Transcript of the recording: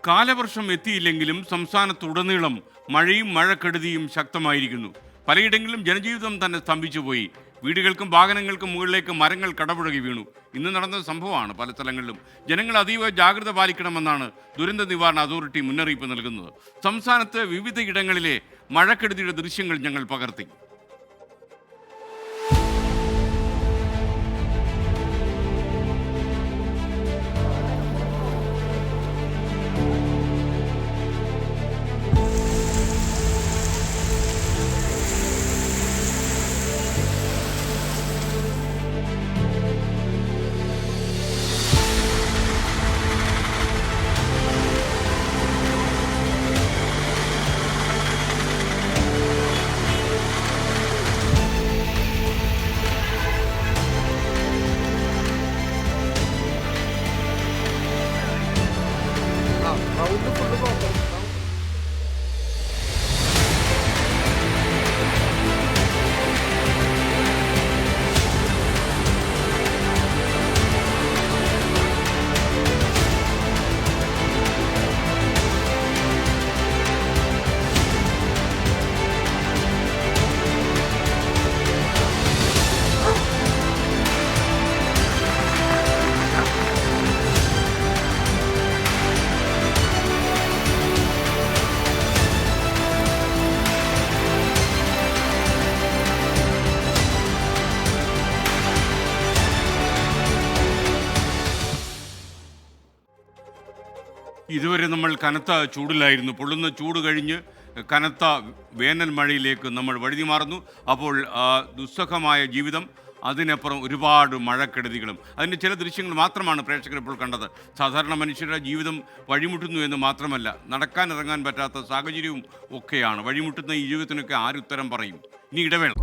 കാലവർഷം എത്തിയില്ലെങ്കിലും സംസ്ഥാനത്തുടനീളം മഴയും മഴക്കെടുതിയും ശക്തമായിരിക്കുന്നു. പലയിടങ്ങളിലും ജനജീവിതം തന്നെ സ്തംഭിച്ചുപോയി. വീടുകൾക്കും വാഹനങ്ങൾക്കും മുകളിലേക്ക് മരങ്ങൾ കടപുഴകി വീണു. ഇന്ന് നടന്ന സംഭവമാണ് പല സ്ഥലങ്ങളിലും. ജനങ്ങൾ അതീവ ജാഗ്രത പാലിക്കണമെന്നാണ് ദുരന്ത നിവാരണ അതോറിറ്റി മുന്നറിയിപ്പ് നൽകുന്നത്. സംസ്ഥാനത്ത് വിവിധയിടങ്ങളിലെ മഴക്കെടുതിയുടെ ദൃശ്യങ്ങൾ ഞങ്ങൾ പകർത്തി. ഇതുവരെ നമ്മൾ കനത്ത ചൂടിലായിരുന്നു. പൊള്ളുന്ന ചൂട് കഴിഞ്ഞ് കനത്ത വേനൽ മഴയിലേക്ക് നമ്മൾ വഴുതി മാറുന്നു. അപ്പോൾ ദുസ്സഹമായ ജീവിതം, അതിനപ്പുറം ഒരുപാട് മഴക്കെടുതികളും. അതിൻ്റെ ചില ദൃശ്യങ്ങൾ മാത്രമാണ് പ്രേക്ഷകർ ഇപ്പോൾ കണ്ടത്. സാധാരണ മനുഷ്യരുടെ ജീവിതം വഴിമുട്ടുന്നു എന്ന് മാത്രമല്ല, നടക്കാനിറങ്ങാൻ പറ്റാത്ത സാഹചര്യവും ഒക്കെയാണ്. വഴിമുട്ടുന്ന ഈ ജീവിതത്തിനൊക്കെ ആരുത്തരം പറയും? ഇനി ഇടവേള.